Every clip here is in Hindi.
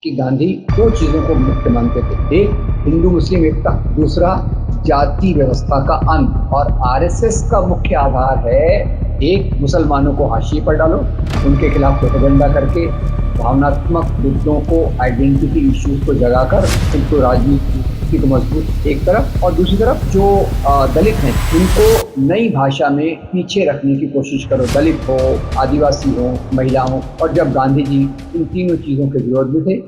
कि गांधी दो चीजों को मुख्य मानते थे। एक, हिंदू मुस्लिम एकता, दूसरा जाति व्यवस्था का अंत। और आरएसएस का मुख्य आधार है, एक, मुसलमानों को हाशिए पर डालो, उनके खिलाफ प्रोपेगेंडा करके भावनात्मक मुद्दों को, आइडेंटिटी इश्यूज को जगाकर उनको राजनीति को मजबूत एक तरफ, और दूसरी तरफ जो दलित हैं उनको नई भाषा में पीछे रखने की कोशिश करो। दलित हो, आदिवासी हो, महिला हो। और जब गांधी जी इन तीनों चीजों के विरोध में थे।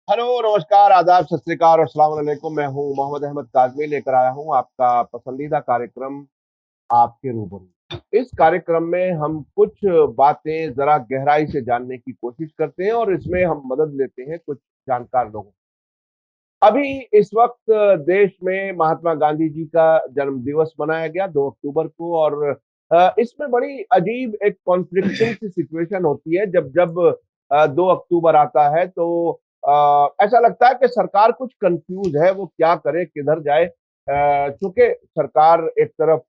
हेलो, नमस्कार, आदाब, सत श्री अकाल और अस्सलाम वालेकुम। मैं हूं मोहम्मद अहमद काज़मी, लेकर आया हूं आपका पसंदीदा कार्यक्रम आपके रूबरू। इस कार्यक्रम में हम कुछ बातें जरा गहराई से जानने की कोशिश करते हैं और इसमें हम मदद लेते हैं कुछ जानकार लोगों। अभी इस वक्त देश में महात्मा गांधी जी का जन्म दिवस मनाया गया 2 अक्टूबर को, और इसमें बड़ी अजीब एक कॉन्फ्लिक्टिंग सी सिचुएशन होती है। जब जब 2 अक्टूबर आता है तो ऐसा लगता है कि सरकार कुछ कंफ्यूज है, वो क्या करे, किधर जाए। चूंकि सरकार एक तरफ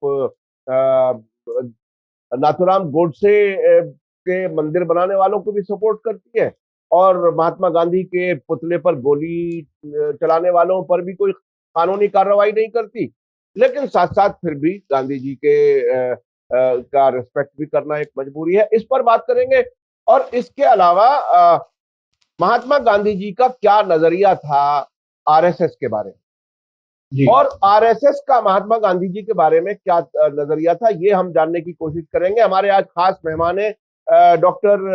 नाथूराम गोडसे के मंदिर बनाने वालों को भी सपोर्ट करती है, और महात्मा गांधी के पुतले पर गोली चलाने वालों पर भी कोई कानूनी कार्रवाई नहीं करती। लेकिन साथ साथ फिर भी गांधी जी के का रिस्पेक्ट भी करना एक मजबूरी है। इस पर बात करेंगे। और इसके अलावा महात्मा गांधी जी का क्या नजरिया था आरएसएस के बारे में, जी, और आरएसएस का महात्मा गांधी जी के बारे में क्या नजरिया था, ये हम जानने की कोशिश करेंगे। हमारे आज खास मेहमान है डॉक्टर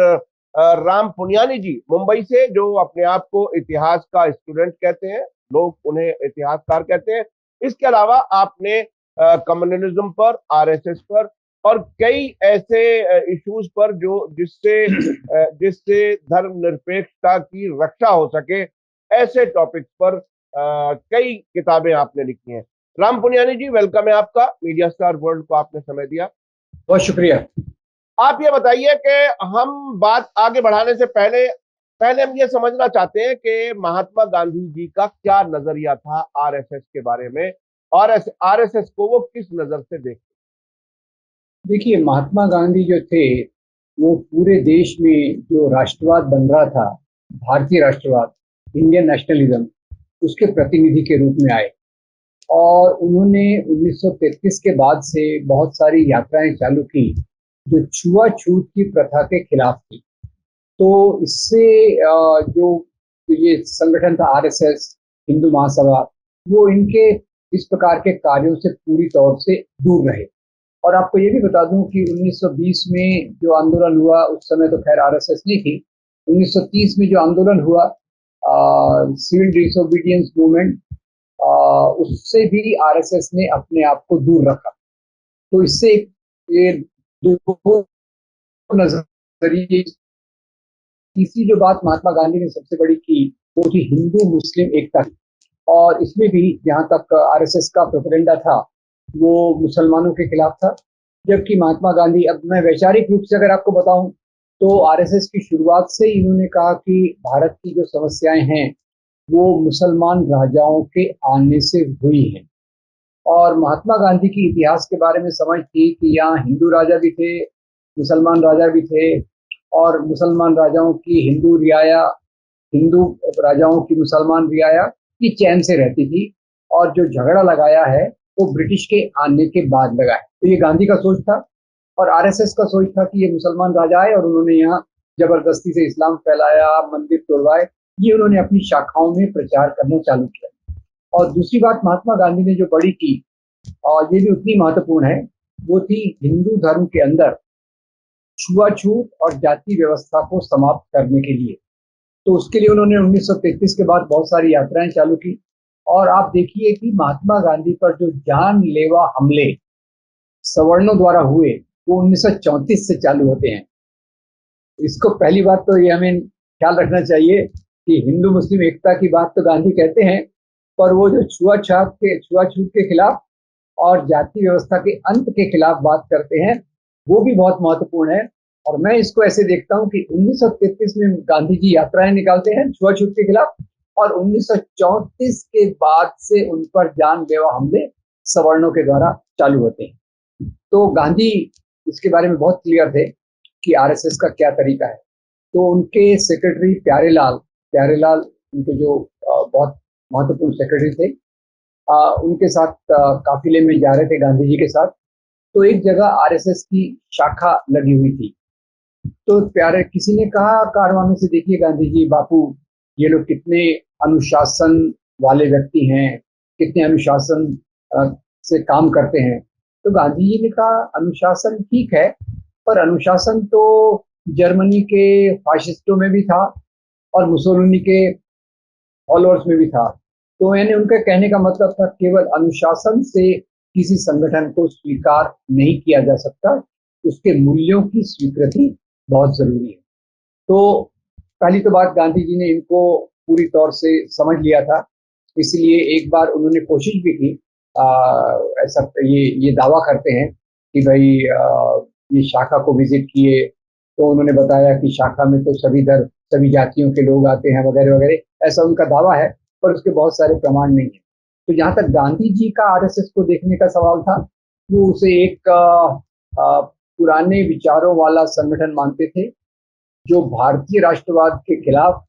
राम पुनियानी जी, मुंबई से, जो अपने आप को इतिहास का स्टूडेंट कहते हैं, लोग उन्हें इतिहासकार कहते हैं। इसके अलावा आपने कम्युनलिज्म पर, आरएसएस पर और कई ऐसे इश्यूज पर जो जिससे धर्मनिरपेक्षता की रक्षा हो सके, ऐसे टॉपिक्स पर कई किताबें आपने लिखी हैं। राम पुनियानी जी, वेलकम है आपका। मीडिया स्टार वर्ल्ड को आपने समय दिया, बहुत शुक्रिया। आप ये बताइए कि हम बात आगे बढ़ाने से पहले पहले हम ये समझना चाहते हैं कि महात्मा गांधी जी का क्या नजरिया था आरएसएस के बारे में, और आरएसएस को वो किस नजर से देखते। देखिए, महात्मा गांधी जो थे वो पूरे देश में जो राष्ट्रवाद बन रहा था, भारतीय राष्ट्रवाद, इंडियन नेशनलिज्म, उसके प्रतिनिधि के रूप में आए। और उन्होंने 1933 के बाद से बहुत सारी यात्राएं चालू की जो छुआछूत की प्रथा के खिलाफ थी। तो इससे जो ये संगठन था आरएसएस, हिंदू महासभा, वो इनके इस प्रकार के कार्यों से पूरी तौर से दूर रहे। और आपको ये भी बता दूं कि 1920 में जो आंदोलन हुआ, उस समय तो खैर आरएसएस नहीं थी। 1930 में जो आंदोलन हुआ, सिविल डिसोबीडियंस मूवमेंट, उससे भी आरएसएस ने अपने आप को दूर रखा। तो इससे ये दो नजरिए। तीसरी जो बात महात्मा गांधी ने सबसे बड़ी की, वो थी हिंदू मुस्लिम एकता की। और इसमें भी जहां तक आरएसएस का प्रोपेगेंडा था, वो मुसलमानों के खिलाफ था। जबकि महात्मा गांधी, अब मैं वैचारिक रूप से अगर आपको बताऊं, तो आरएसएस की शुरुआत से ही इन्होंने कहा कि भारत की जो समस्याएं हैं वो मुसलमान राजाओं के आने से हुई हैं। और महात्मा गांधी की इतिहास के बारे में समझ थी कि यहाँ हिंदू राजा भी थे, मुसलमान राजा भी थे। और मुसलमान राजाओं की हिंदू रियाया, हिंदू राजाओं की मुसलमान रियाया की चैन से रहती थी। और जो झगड़ा लगाया है वो ब्रिटिश के आने के बाद लगा है। तो ये गांधी का सोच था। और आरएसएस का सोच था कि ये मुसलमान राजा आए और उन्होंने यहाँ जबरदस्ती से इस्लाम फैलाया, मंदिर तोड़वाए। ये उन्होंने अपनी शाखाओं में प्रचार करना चालू किया। और दूसरी बात महात्मा गांधी ने जो बड़ी की, और ये भी उतनी महत्वपूर्ण है, वो थी हिंदू धर्म के अंदर छुआछूत और जाति व्यवस्था को समाप्त करने के लिए। तो उसके लिए उन्होंने 1933 के बाद बहुत सारी यात्राएं चालू की। और आप देखिए कि महात्मा गांधी पर जो जानलेवा हमले सवर्णों द्वारा हुए, वो 1934 से चालू होते हैं। इसको पहली बात तो ये हमें ख्याल रखना चाहिए कि हिंदू मुस्लिम एकता की बात तो गांधी कहते हैं, पर वो जो छुआछूत के खिलाफ और जाति व्यवस्था के अंत के खिलाफ बात करते हैं, वो भी बहुत महत्वपूर्ण है। और मैं इसको ऐसे देखता हूं कि 1933 में गांधी जी यात्राएं निकालते हैं छुआछूत के खिलाफ, और 1934 के बाद से उन पर जानलेवा हमले सवर्णों के द्वारा चालू होते हैं। तो गांधी इसके बारे में बहुत क्लियर थे कि आरएसएस का क्या तरीका है। तो उनके सेक्रेटरी प्यारेलाल उनके जो बहुत महत्वपूर्ण सेक्रेटरी थे, उनके साथ काफिले में जा रहे थे गांधी जी के साथ। तो एक जगह आरएसएस की शाखा लगी हुई थी। तो प्यारे किसी ने कहा कारवां में से, देखिए गांधी जी बापू, ये लोग कितने अनुशासन वाले व्यक्ति हैं, कितने अनुशासन से काम करते हैं। तो गांधी जी ने कहा अनुशासन ठीक है, पर अनुशासन तो जर्मनी के फाशिस्टों में भी था और मुसोलिनी के फॉलोअर्स में भी था। तो यानी उनके कहने का मतलब था केवल अनुशासन से किसी संगठन को स्वीकार नहीं किया जा सकता, उसके मूल्यों की स्वीकृति बहुत जरूरी है। तो पहली तो बात, गांधी जी ने इनको पूरी तौर से समझ लिया था, इसलिए एक बार उन्होंने कोशिश भी की। ऐसा ये दावा करते हैं कि भाई ये शाखा को विजिट किए, तो उन्होंने बताया कि शाखा में तो सभी जातियों के लोग आते हैं वगैरह वगैरह, ऐसा उनका दावा है, पर उसके बहुत सारे प्रमाण नहीं है। तो जहाँ तक गांधी जी का आरएसएस को देखने का सवाल था, वो उसे एक पुराने विचारों वाला संगठन मानते थे, जो भारतीय राष्ट्रवाद के खिलाफ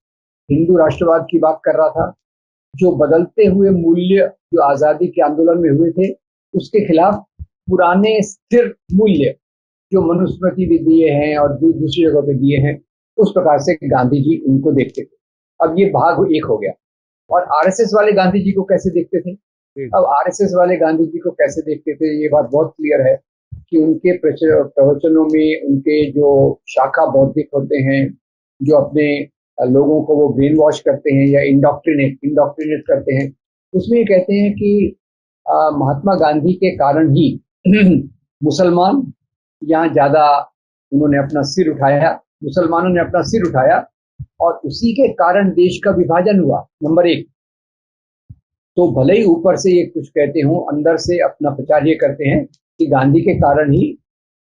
हिंदू राष्ट्रवाद की बात कर रहा था, जो बदलते हुए मूल्य जो आजादी के आंदोलन में हुए थे उसके खिलाफ पुराने स्थिर मूल्य जो मनुस्मृति भी दिए हैं और दूसरी जगह पे दिए हैं, उस प्रकार से गांधी जी उनको देखते थे। अब ये भाग एक हो गया। और आरएसएस वाले गांधी जी को कैसे देखते थे? अब आरएसएस वाले गांधी जी को कैसे देखते थे, ये बात बहुत क्लियर है कि उनके प्रवचनों में उनके जो शाखा बौद्धिक होते हैं, जो अपने लोगों को वो ब्रेन वॉश करते हैं या इंडोक्ट्रिनेट करते हैं, उसमें ये कहते हैं कि महात्मा गांधी के कारण ही मुसलमान यहाँ ज्यादा उन्होंने अपना सिर उठाया, मुसलमानों ने अपना सिर उठाया और उसी के कारण देश का विभाजन हुआ, नंबर एक। तो भले ही ऊपर से ये कुछ कहते हों, अंदर से अपना प्रचार ये करते हैं कि गांधी के कारण ही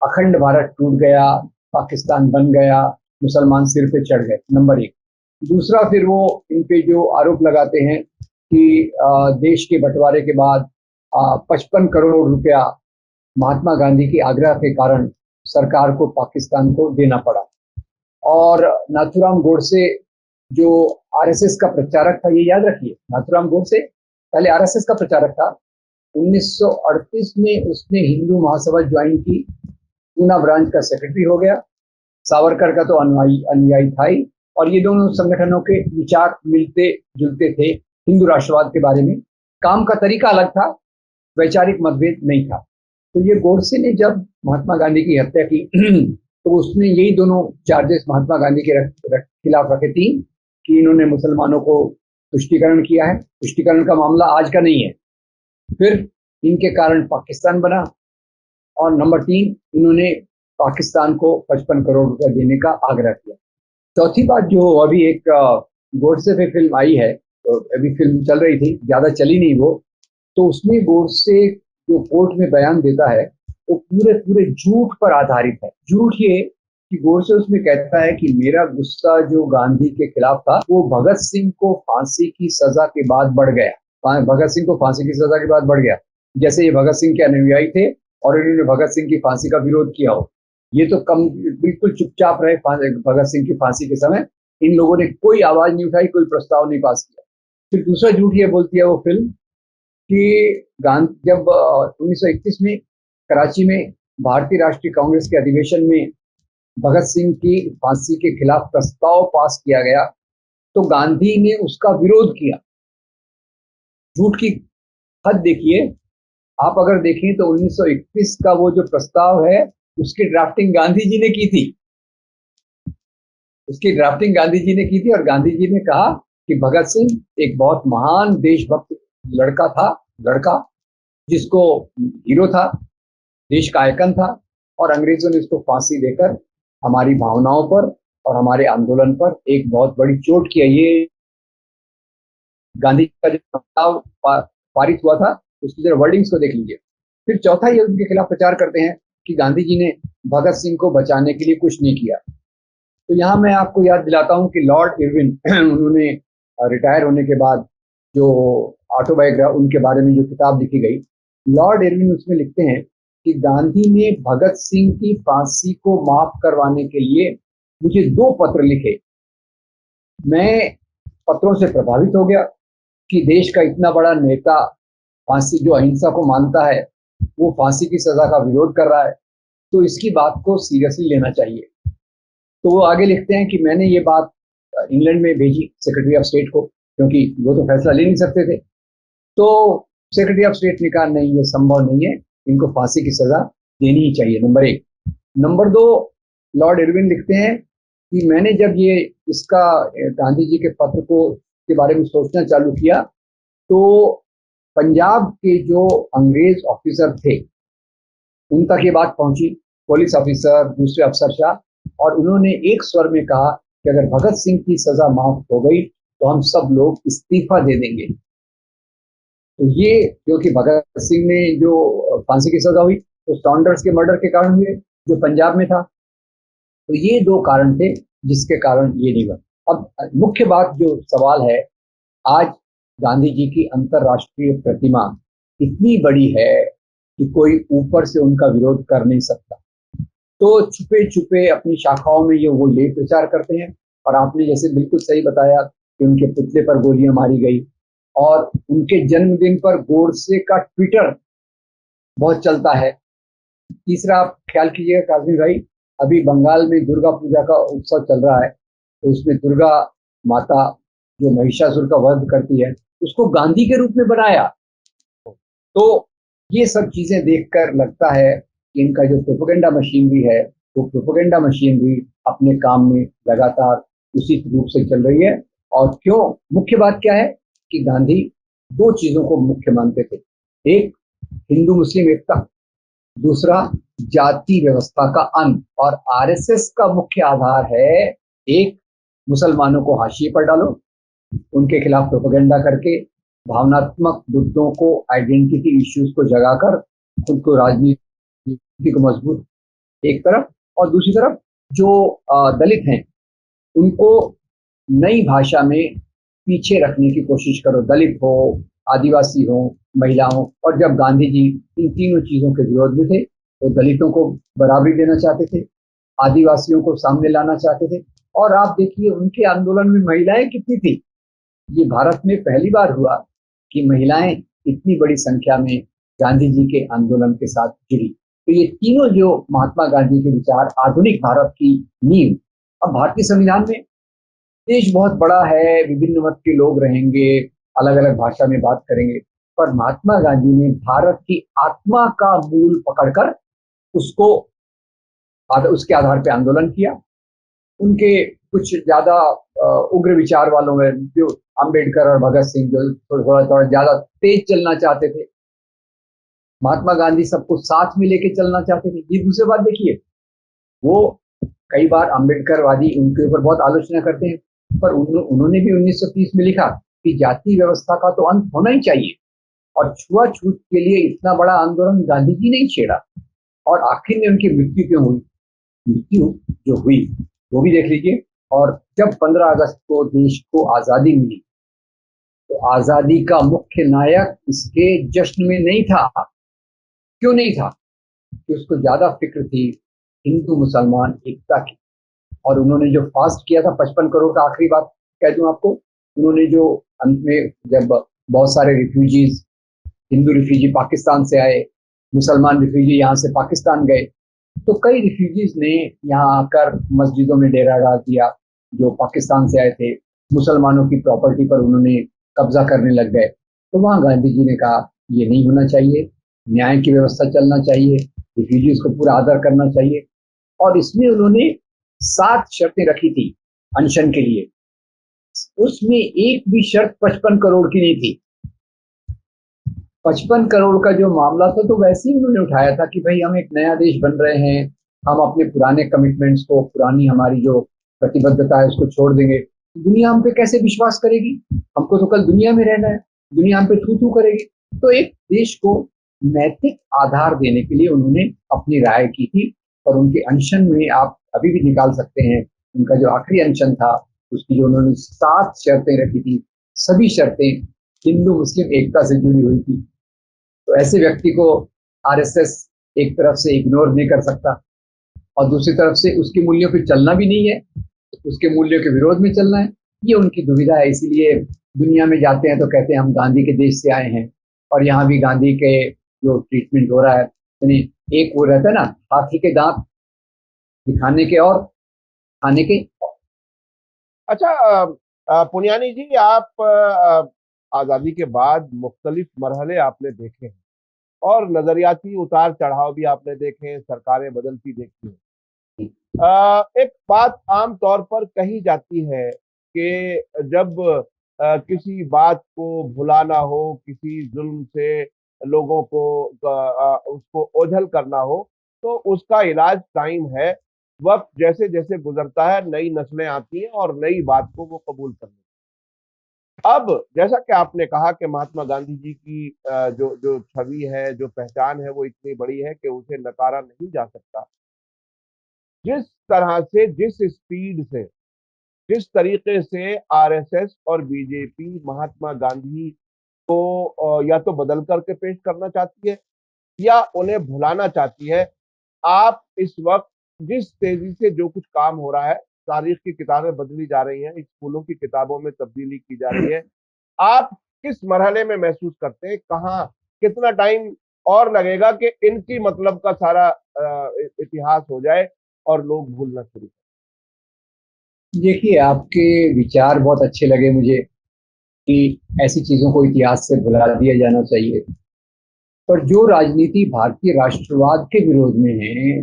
अखंड भारत टूट गया, पाकिस्तान बन गया, मुसलमान सिर पे चढ़ गए, नंबर एक। दूसरा, फिर वो इन पे जो आरोप लगाते हैं कि देश के बंटवारे के बाद 55 करोड़ रुपया महात्मा गांधी के आग्रह के कारण सरकार को पाकिस्तान को देना पड़ा। और नाथूराम गोडसे जो आरएसएस का प्रचारक था, ये याद रखिए, नाथूराम गोडसे पहले आरएसएस का प्रचारक था। 1938 में उसने हिंदू महासभा ज्वाइन की, पूना ब्रांच का सेक्रेटरी हो गया। सावरकर का तो अनुयायी था ही, और ये दोनों संगठनों के विचार मिलते जुलते थे हिंदू राष्ट्रवाद के बारे में। काम का तरीका अलग था, वैचारिक मतभेद नहीं था। तो ये गोडसे ने जब महात्मा गांधी की हत्या की तो उसने यही दोनों चार्जेस महात्मा गांधी के खिलाफ रखे, तीन, कि इन्होंने मुसलमानों को तुष्टीकरण किया है। तुष्टीकरण का मामला आज का नहीं है। फिर इनके कारण पाकिस्तान बना, और नंबर तीन, इन्होंने पाकिस्तान को 55 करोड़ रुपया देने का आग्रह किया। चौथी बात, जो अभी एक गोडसे पे फिल्म आई है, तो अभी फिल्म चल रही थी, ज्यादा चली नहीं वो, तो उसमें गोडसे जो कोर्ट में बयान देता है वो पूरे झूठ पर आधारित है। झूठ ये कि गोडसे उसमें कहता है कि मेरा गुस्सा जो गांधी के खिलाफ था वो भगत सिंह को फांसी की सजा के बाद बढ़ गया। भगत सिंह को फांसी की सजा के बाद बढ़ गया, जैसे ये भगत सिंह के अनुयायी थे और इन्होंने भगत सिंह की फांसी का विरोध किया हो। ये तो कम बिल्कुल चुपचाप रहे भगत सिंह की फांसी के समय, इन लोगों ने कोई आवाज नहीं उठाई, कोई प्रस्ताव नहीं पास किया। फिर दूसरा झूठ ये बोलती है वो फिल्म कि जब 1931 में कराची में भारतीय राष्ट्रीय कांग्रेस के अधिवेशन में भगत सिंह की फांसी के खिलाफ प्रस्ताव पास किया गया, तो गांधी ने उसका विरोध किया। झूठ की हद देखिए आप। अगर देखें तो 1931 का वो जो प्रस्ताव है, उसकी ड्राफ्टिंग गांधी जी ने की थी। और गांधी जी ने कहा कि भगत सिंह एक बहुत महान देशभक्त लड़का जिसको हीरो था, देश का आइकन था, और अंग्रेजों ने उसको फांसी देकर हमारी भावनाओं पर और हमारे आंदोलन पर एक बहुत बड़ी चोट किया। ये गांधी का जो प्रस्ताव पारित हुआ था, उसकी जरा वर्डिंग्स को देख लीजिए। फिर चौथा, ये उनके खिलाफ प्रचार करते हैं कि गांधी जी ने भगत सिंह को बचाने के लिए कुछ नहीं किया। तो यहाँ मैं आपको याद दिलाता हूँ कि लॉर्ड इरविन उन्होंने रिटायर होने के बाद जो ऑटोबायोग्राफी उनके बारे में जो किताब लिखी गई, लॉर्ड इरविन उसमें लिखते हैं कि गांधी ने भगत सिंह की फांसी को माफ करवाने के लिए मुझे 2 पत्र लिखे। मैं पत्रों से प्रभावित हो गया कि देश का इतना बड़ा नेता फांसी, जो अहिंसा को मानता है, वो फांसी की सजा का विरोध कर रहा है, तो इसकी बात को सीरियसली लेना चाहिए। तो वो आगे लिखते हैं कि मैंने ये बात इंग्लैंड में भेजी सेक्रेटरी ऑफ स्टेट को, क्योंकि वो तो फैसला ले नहीं सकते थे। तो सेक्रेटरी ऑफ स्टेट ने कहा नहीं, ये संभव नहीं है, इनको फांसी की सजा देनी ही चाहिए, नंबर 1। नंबर 2, लॉर्ड इरविन लिखते हैं कि मैंने जब ये इसका गांधी जी के पत्र को के बारे में सोचना चालू किया, तो पंजाब के जो अंग्रेज ऑफिसर थे उन तक ये बात पहुंची, पुलिस ऑफिसर, दूसरे अफसरशाह, और उन्होंने एक स्वर में कहा कि अगर भगत सिंह की सजा माफ हो गई तो हम सब लोग इस्तीफा दे देंगे। तो ये, क्योंकि भगत सिंह ने जो फांसी की सजा हुई तो सॉन्डर्स के मर्डर के कारण हुए, जो पंजाब में था। तो ये 2 कारण थे जिसके कारण ये नहीं हुआ। अब मुख्य बात जो सवाल है, आज गांधी जी की अंतर्राष्ट्रीय प्रतिमा इतनी बड़ी है कि कोई ऊपर से उनका विरोध कर नहीं सकता। तो छुपे छुपे अपनी शाखाओं में ये वो ले प्रचार करते हैं। और आपने जैसे बिल्कुल सही बताया कि उनके पुतले पर गोलियां मारी गई, और उनके जन्मदिन पर गोडसे का ट्विटर बहुत चलता है। तीसरा, आप ख्याल कीजिएगा काजमी भाई, अभी बंगाल में दुर्गा पूजा का उत्सव चल रहा है, तो उसमें दुर्गा माता जो महिषासुर का वध करती है, उसको गांधी के रूप में बनाया। तो ये सब चीजें देखकर लगता है कि इनका जो प्रोपेगेंडा मशीनरी है, वो प्रोपेगेंडा मशीनरी अपने काम में लगातार उसी रूप से चल रही है। और क्यों, मुख्य बात क्या है कि गांधी 2 चीजों को मुख्य मानते थे। एक, हिंदू मुस्लिम एकता, दूसरा जाति व्यवस्था का अंत। और आरएसएस का मुख्य आधार है, एक, मुसलमानों को हाशिए पर डालो, उनके खिलाफ प्रोपेगेंडा करके भावनात्मक मुद्दों को, आइडेंटिटी इश्यूज को जगाकर खुद को राजनीति को मजबूत एक तरफ, और दूसरी तरफ जो दलित हैं उनको नई भाषा में पीछे रखने की कोशिश करो, दलित हो, आदिवासी हो, महिला हो। और जब गांधी जी इन तीनों चीजों के विरोध में थे, तो दलितों को बराबरी देना चाहते थे, आदिवासियों को सामने लाना चाहते थे। और आप देखिए उनके आंदोलन में महिलाएं कितनी थी। ये भारत में पहली बार हुआ कि महिलाएं इतनी बड़ी संख्या में गांधी जी के आंदोलन के साथ जुड़ी। तो ये तीनों जो महात्मा गांधी के विचार, आधुनिक भारत की नींव। अब भारतीय संविधान में देश बहुत बड़ा है, विभिन्न मत के लोग रहेंगे, अलग अलग भाषा में बात करेंगे, पर महात्मा गांधी ने भारत की आत्मा का मूल पकड़कर उसको उसके आधार पर आंदोलन किया। उनके कुछ ज्यादा उग्र विचार वालों में जो अंबेडकर और भगत सिंह, जो थोड़ा ज्यादा तेज चलना चाहते थे, महात्मा गांधी सबको साथ में लेके चलना चाहते थे। ये दूसरी बात देखिए, वो कई बार अंबेडकरवादी उनके ऊपर बहुत आलोचना करते हैं, पर उन्होंने भी 1930 में लिखा कि जाति व्यवस्था का तो अंत होना ही चाहिए, और छुआछूत के लिए इतना बड़ा आंदोलन गांधी जी ने ही छेड़ा। और आखिर में उनकी मृत्यु क्यों हुई? मृत्यु जो हुई वो भी देख लीजिए। और जब 15 अगस्त को देश को आजादी मिली, तो आजादी का मुख्य नायक इसके जश्न में नहीं था। क्यों नहीं था? कि उसको ज्यादा फिक्र थी हिंदू मुसलमान एकता की। और उन्होंने जो फास्ट किया था 55 करोड़ का, आखिरी बात कह दूं आपको, उन्होंने जो अंत में जब बहुत सारे रिफ्यूजीज, हिंदू रिफ्यूजी पाकिस्तान से आए, मुसलमान रिफ्यूजी यहाँ से पाकिस्तान गए, तो कई रिफ्यूजीज ने यहाँ आकर मस्जिदों में डेरा डाल दिया जो पाकिस्तान से आए थे। मुसलमानों की प्रॉपर्टी पर उन्होंने कब्जा करने लग गए। तो वहाँ गांधी जी ने कहा ये नहीं होना चाहिए, न्याय की व्यवस्था चलना चाहिए, रिफ्यूजीज को पूरा आदर करना चाहिए। और इसमें उन्होंने 7 शर्तें रखी थी अनशन के लिए। उसमें एक भी शर्त 55 करोड़ की नहीं थी। 55 करोड़ का जो मामला था तो वैसे ही उन्होंने उठाया था कि भाई हम एक नया देश बन रहे हैं, हम अपने पुराने कमिटमेंट्स को, पुरानी हमारी जो प्रतिबद्धता है उसको छोड़ देंगे। दुनिया हम पे कैसे विश्वास करेगी? हमको तो कल दुनिया में रहना है, दुनिया हम पे थू थू करेगी। तो एक देश को नैतिक आधार देने के लिए उन्होंने अपनी राय की थी। और उनके अनशन में आप अभी भी निकाल सकते हैं, उनका जो आखिरी अनशन था उसकी जो उन्होंने 7 शर्तें रखी थी, सभी शर्तें हिंदू मुस्लिम एकता से जुड़ी हुई थी। तो ऐसे व्यक्ति को आरएसएस एक तरफ से इग्नोर नहीं कर सकता और दूसरी तरफ से उसके मूल्यों पे चलना भी नहीं है, उसके मूल्यों के विरोध में चलना है, ये उनकी दुविधा है। इसीलिए दुनिया में जाते हैं तो कहते हैं हम गांधी के देश से आए हैं, और यहाँ भी गांधी के जो ट्रीटमेंट हो रहा है, यानी एक वो रहता है ना, हाथी के दांत दिखाने के और खाने के। अच्छा, पुनियानी जी, आप आजादी के बाद मुख्तलिफ मरहले आपने देखे हैं और नजरियाती उतार चढ़ाव भी आपने देखे हैं, सरकारें बदलती देखी हैं। एक बात आम तौर पर कही जाती है कि जब किसी बात को भुलाना हो, किसी जुल्म से लोगों को उसको ओझल करना हो, तो उसका इलाज टाइम है। वक्त जैसे जैसे गुजरता है, नई नस्लें आती हैं और नई बात को वो कबूल करती हैं। अब जैसा कि आपने कहा कि महात्मा गांधी जी की जो जो छवि है, जो पहचान है, वो इतनी बड़ी है कि उसे नकारा नहीं जा सकता। जिस तरह से, जिस स्पीड से, जिस तरीके से आरएसएस और बीजेपी महात्मा गांधी को या तो बदल करके पेश करना चाहती है या उन्हें भुलाना चाहती है, आप इस वक्त जिस तेजी से जो कुछ काम हो रहा है, तारीख की किताबें बदली जा रही हैं, स्कूलों की किताबों में तब्दीली की जा रही है, आप किस मरहले में महसूस करते हैं, कहाँ कितना टाइम और लगेगा कि इनकी मतलब का सारा इतिहास हो जाए और लोग भूलना शुरू देखिए, आपके विचार बहुत अच्छे लगे मुझे कि ऐसी चीजों को इतिहास से भुला दिया जाना चाहिए, पर जो राजनीति भारतीय राष्ट्रवाद के विरोध में है,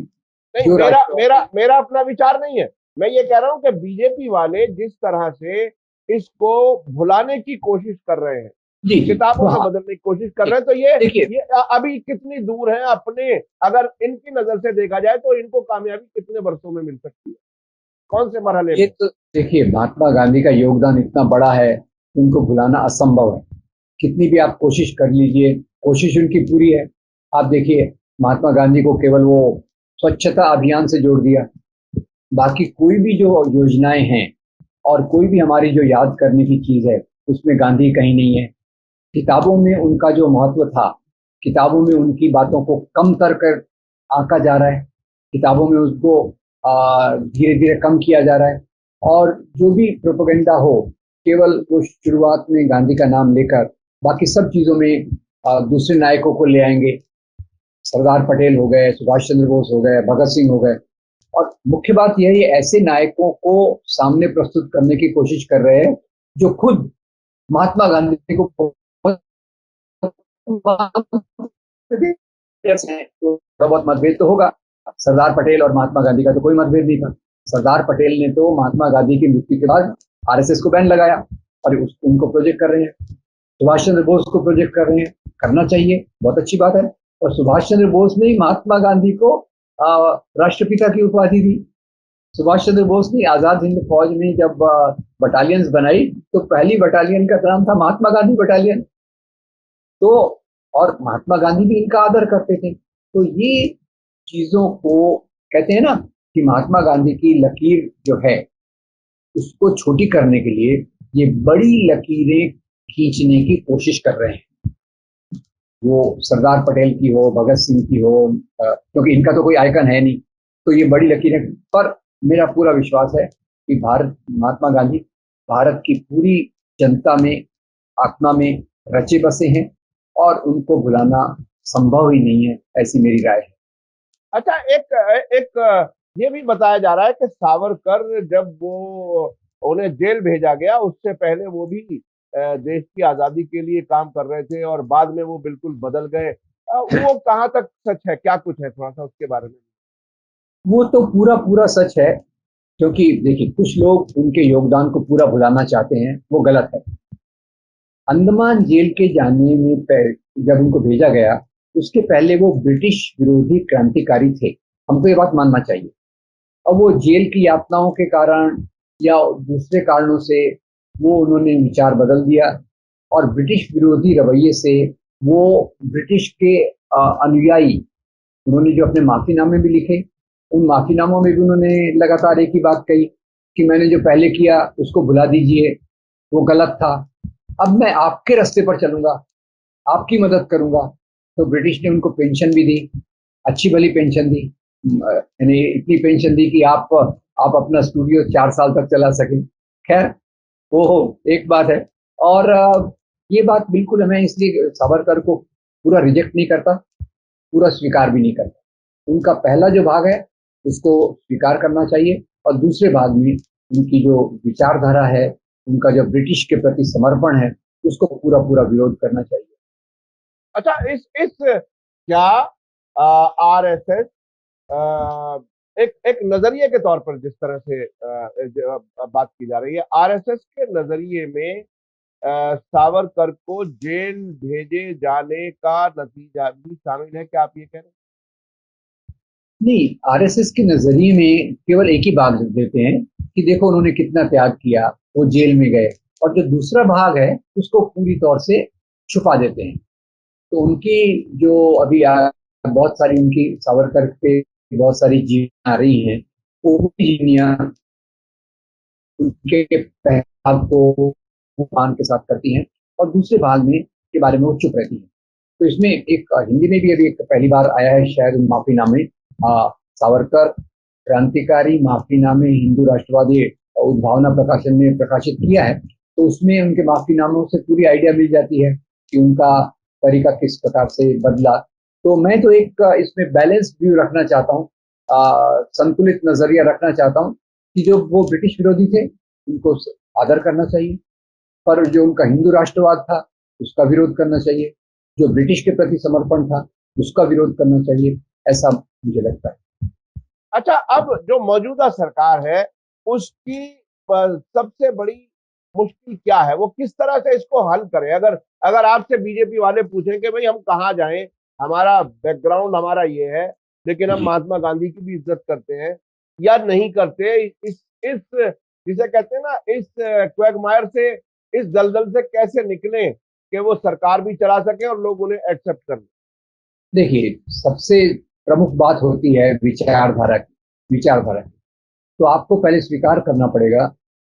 नहीं, जो मेरा मेरा राष्ट्रवाद मेरा अपना विचार नहीं है। मैं ये कह रहा हूं कि बीजेपी वाले जिस तरह से इसको भुलाने की कोशिश कर रहे हैं, जी जी किताबों तो में हाँ, बदलने की कोशिश कर रहे हैं, तो ये देखिए ये अभी कितनी दूर है अपने, अगर इनकी नजर से देखा जाए तो इनको कामयाबी कितने वर्षों में मिल सकती है, कौन से मरहले ये में? तो देखिए, महात्मा गांधी का योगदान इतना बड़ा है, उनको भुलाना असंभव है। कितनी भी आप कोशिश कर लीजिए, कोशिश उनकी पूरी है। आप देखिए, महात्मा गांधी को केवल वो स्वच्छता अभियान से जोड़ दिया, बाकी कोई भी जो योजनाएं हैं और कोई भी हमारी जो याद करने की चीज है, उसमें गांधी कहीं नहीं है। किताबों में उनका जो महत्व था, किताबों में उनकी बातों को कम कर आंका जा रहा है, किताबों में उसको धीरे धीरे कम किया जा रहा है। और जो भी प्रोपेगेंडा हो, केवल वो शुरुआत में गांधी का नाम लेकर बाकी सब चीजों में दूसरे नायकों को ले आएंगे। सरदार पटेल हो गए, सुभाष चंद्र बोस हो गए, भगत सिंह हो गए। और मुख्य बात यह है, ऐसे नायकों को सामने प्रस्तुत करने की कोशिश कर रहे हैं जो खुद महात्मा गांधी को तो थोड़ा बहुत मतभेद तो होगा। सरदार पटेल और महात्मा गांधी का तो कोई मतभेद नहीं था। सरदार पटेल ने तो महात्मा गांधी की मृत्यु के बाद आरएसएस को बैन लगाया और उनको प्रोजेक्ट कर रहे हैं। सुभाष चंद्र बोस को प्रोजेक्ट कर रहे हैं, करना चाहिए, बहुत अच्छी बात है। और सुभाष चंद्र बोस ने ही महात्मा गांधी को राष्ट्रपिता की उपाधि दी। सुभाष चंद्र बोस ने आजाद हिंद फौज में जब बटालियंस बनाई, तो पहली बटालियन का नाम था महात्मा गांधी बटालियन। तो और महात्मा गांधी भी इनका आदर करते थे। तो ये चीजों को कहते हैं ना कि महात्मा गांधी की लकीर जो है, उसको छोटी करने के लिए ये बड़ी लकीरें खींचने की कोशिश कर रहे हैं। वो सरदार पटेल की हो, भगत सिंह की हो, क्योंकि इनका तो कोई आइकन है नहीं, तो ये बड़ी लकीरें। पर मेरा पूरा विश्वास है कि महात्मा गांधी भारत की पूरी जनता में, आत्मा में रचे बसे हैं और उनको भुलाना संभव ही नहीं है, ऐसी मेरी राय है। अच्छा, एक एक ये भी बताया जा रहा है कि सावरकर जब वो उन्हें जेल भेजा गया, उससे पहले वो भी देश की आजादी के लिए काम कर रहे थे और बाद में वो बिल्कुल बदल गए। वो कहाँ तक सच है, क्या कुछ है, थोड़ा सा उसके बारे में? वो तो पूरा पूरा सच है, क्योंकि देखिए, कुछ लोग उनके योगदान को पूरा भुलाना चाहते हैं, वो गलत है। अंडमान जेल के जाने में जब उनको भेजा गया, उसके पहले वो ब्रिटिश विरोधी क्रांतिकारी थे, हमको ये बात मानना चाहिए। अब वो जेल की यातनाओं के कारण या दूसरे कारणों से वो उन्होंने विचार बदल दिया और ब्रिटिश विरोधी रवैये से वो ब्रिटिश के अनुयायी, उन्होंने जो अपने माफीनामे भी लिखे, उन माफीनामों में भी उन्होंने लगातार एक ही बात कही कि मैंने जो पहले किया उसको भुला दीजिए, वो गलत था, अब मैं आपके रास्ते पर चलूंगा, आपकी मदद करूंगा। तो ब्रिटिश ने उनको पेंशन भी दी, अच्छी भली पेंशन दी, यानी इतनी पेंशन दी कि आप अपना स्टूडियो 4 साल तक चला सके। खैर, वो एक बात है। और ये बात बिल्कुल मैं इसलिए सावरकर को पूरा रिजेक्ट नहीं करता, पूरा स्वीकार भी नहीं करता। उनका पहला जो भाग है उसको स्वीकार करना चाहिए, और दूसरे भाग में उनकी जो विचारधारा है, उनका जो ब्रिटिश के प्रति समर्पण है, उसको पूरा पूरा विरोध करना चाहिए। अच्छा, इस क्या आरएसएस एक एक नजरिए के तौर पर जिस तरह से बात की जा रही है, आरएसएस के नजरिए में सावरकर को जेल भेजे जाने का नतीजा भी शामिल है, क्या आप ये कह रहे हैं? नहीं, आरएसएस के नजरिए में केवल एक ही भाग लिख देते हैं कि देखो उन्होंने कितना त्याग किया, वो जेल में गए, और जो दूसरा भाग है उसको पूरी तौर से छुपा देते हैं। तो उनकी जो अभी बहुत सारी उनकी सावरकर पे बहुत सारी जीवनियां आ रही हैं, वो जीवनियां उनके पहले भाग को वो मान के साथ करती हैं, और दूसरे भाग में के बारे में वो चुप रहती हैं। तो इसमें एक हिंदी में भी अभी एक पहली बार आया है शायद माफीनामे, सावरकर क्रांतिकारी माफीनामे हिंदू राष्ट्रवादी उद्भावना प्रकाशन में प्रकाशित किया है। तो उसमें उनके माफीनामों से पूरी आइडिया मिल जाती है कि उनका तरीका किस प्रकार से बदला। तो मैं तो एक इसमें बैलेंस व्यू रखना चाहता हूँ, संतुलित नजरिया रखना चाहता हूँ कि जो वो ब्रिटिश विरोधी थे उनको आदर करना चाहिए, पर जो उनका हिंदू राष्ट्रवाद था उसका विरोध करना चाहिए, जो ब्रिटिश के प्रति समर्पण था उसका विरोध करना चाहिए, ऐसा मुझे लगता है। अच्छा, अब जो मौजूदा सरकार है उसकी सबसे बड़ी मुश्किल क्या है, वो किस तरह से इसको हल करे? अगर अगर आपसे बीजेपी वाले पूछें कि भाई हम कहाँ जाएं, हमारा बैकग्राउंड हमारा ये है, लेकिन हम महात्मा गांधी की भी इज्जत करते हैं या नहीं करते, इस जिसे कहते हैं ना, इस क्वैगमायर से, इस दलदल से कैसे निकलें कि वो सरकार भी चला सके और लोग उन्हें एक्सेप्ट कर लें? देखिए, सबसे प्रमुख बात होती है विचारधारा की। विचारधारा की तो आपको पहले स्वीकार करना पड़ेगा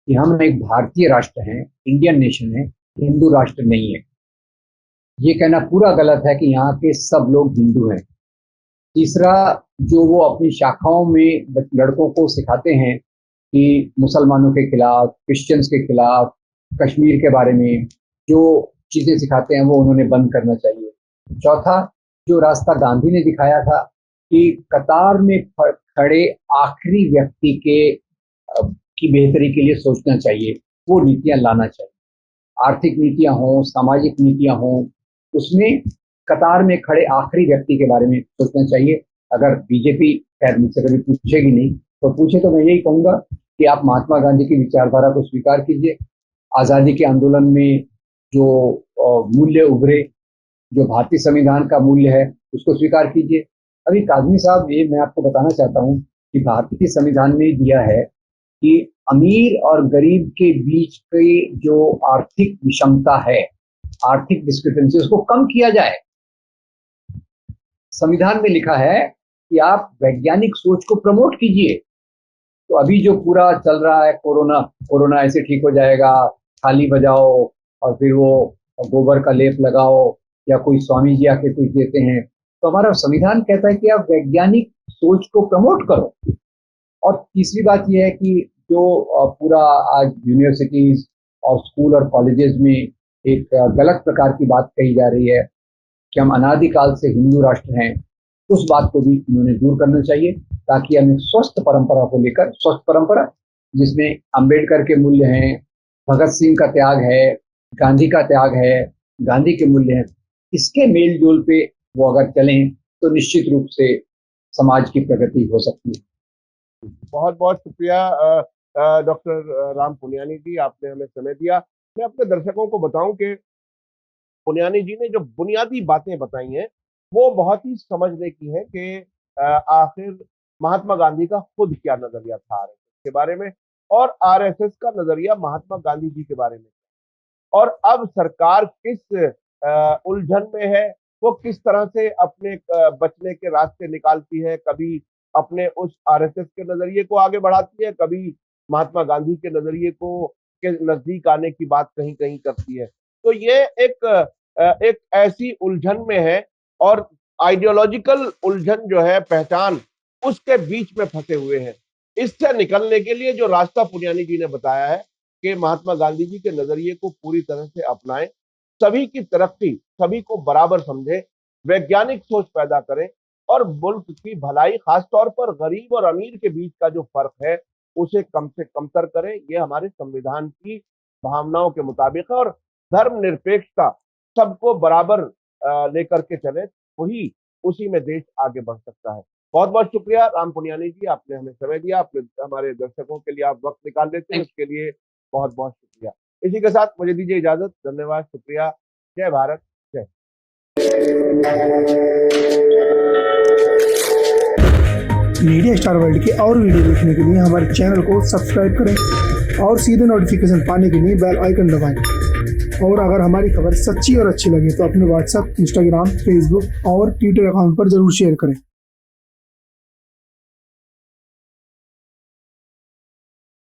कि हम एक भारतीय राष्ट्र हैं, इंडियन नेशन है, हिंदू राष्ट्र नहीं है। ये कहना पूरा गलत है कि यहाँ के सब लोग हिंदू हैं। तीसरा, जो वो अपनी शाखाओं में लड़कों को सिखाते हैं कि मुसलमानों के खिलाफ, क्रिश्चियंस के खिलाफ, कश्मीर के बारे में जो चीजें सिखाते हैं वो उन्होंने बंद करना चाहिए। चौथा, जो रास्ता गांधी ने दिखाया था कि कतार में खड़े आखिरी व्यक्ति के की बेहतरी के लिए सोचना चाहिए, वो नीतियां लाना चाहिए। आर्थिक नीतियां हों, सामाजिक नीतियां हों, उसमें कतार में खड़े आखिरी व्यक्ति के बारे में सोचना चाहिए। अगर बीजेपी खैर मुझसे कभी पूछेगी नहीं, तो पूछे तो मैं यही कहूंगा कि आप महात्मा गांधी की विचारधारा को स्वीकार कीजिए। आजादी के आंदोलन में जो मूल्य उभरे, जो भारतीय संविधान का मूल्य है, उसको स्वीकार कीजिए। अभी काजमी साहब, ये मैं आपको बताना चाहता हूँ कि भारतीय संविधान में दिया है कि अमीर और गरीब के बीच की जो आर्थिक विषमता है, आर्थिक डिस्क्रिपेंसी, उसको कम किया जाए। संविधान में लिखा है कि आप वैज्ञानिक सोच को प्रमोट कीजिए। तो अभी जो पूरा चल रहा है, कोरोना कोरोना ऐसे ठीक हो जाएगा, थाली बजाओ और फिर वो गोबर का लेप लगाओ, या कोई स्वामी जी आके कुछ देते हैं, तो हमारा संविधान कहता है कि आप वैज्ञानिक सोच को प्रमोट करो। और तीसरी बात यह है कि जो पूरा आज यूनिवर्सिटीज और स्कूल और कॉलेजेस में एक गलत प्रकार की बात कही जा रही है कि हम अनादिकाल से हिंदू राष्ट्र हैं, उस बात को भी इन्होंने दूर करना चाहिए, ताकि हम एक स्वस्थ परंपरा को लेकर, स्वस्थ परंपरा जिसमें अंबेडकर के मूल्य हैं, भगत सिंह का त्याग है, गांधी का त्याग है, गांधी के मूल्य हैं, इसके मेल जोल पे वो अगर चलें तो निश्चित रूप से समाज की प्रगति हो सकती है। बहुत बहुत शुक्रिया डॉक्टर राम पुनियानी जी, आपने हमें समय दिया। मैं अपने दर्शकों को बताऊं कि पुनियानी जी ने जो बुनियादी बातें बताई हैं वो बहुत ही समझने की है कि आखिर महात्मा गांधी का खुद क्या नजरिया था आरएसएस के बारे में, और आरएसएस का नजरिया महात्मा गांधी जी के बारे में, और अब सरकार किस उलझन में है, वो किस तरह से अपने बचने के रास्ते निकालती है। कभी अपने उस आरएसएस के नजरिए को आगे बढ़ाती है, कभी महात्मा गांधी के नजरिए को के नजदीक आने की बात कहीं कहीं करती है। तो ये एक ऐसी उलझन में है और आइडियोलॉजिकल उलझन जो है, पहचान, उसके बीच में फंसे हुए हैं। इससे निकलने के लिए जो रास्ता पुनियानी जी ने बताया है कि महात्मा गांधी जी के नजरिए को पूरी तरह से अपनाएं, सभी की तरक्की, सभी को बराबर समझें, वैज्ञानिक सोच पैदा करें और मुल्क की भलाई, खासतौर पर गरीब और अमीर के बीच का जो फर्क है उसे कम से कमतर करें। ये हमारे संविधान की भावनाओं के मुताबिक है और धर्मनिरपेक्षता, सबको बराबर लेकर के चले, वही उसी में देश आगे बढ़ सकता है। बहुत बहुत शुक्रिया राम पुनियानी जी, आपने हमें समय दिया, आपने हमारे दर्शकों के लिए आप वक्त निकाल लेते हैं, उसके लिए बहुत बहुत शुक्रिया। इसी के साथ मुझे दीजिए इजाजत। धन्यवाद, शुक्रिया। जय भारत, जय। मीडिया स्टार वर्ल्ड के और वीडियो देखने के लिए हमारे चैनल को सब्सक्राइब करें और सीधे नोटिफिकेशन पाने के लिए बेल आइकन दबाएं। और अगर हमारी खबर सच्ची और अच्छी लगे तो अपने व्हाट्सएप, इंस्टाग्राम, फेसबुक और ट्विटर अकाउंट पर जरूर शेयर करें।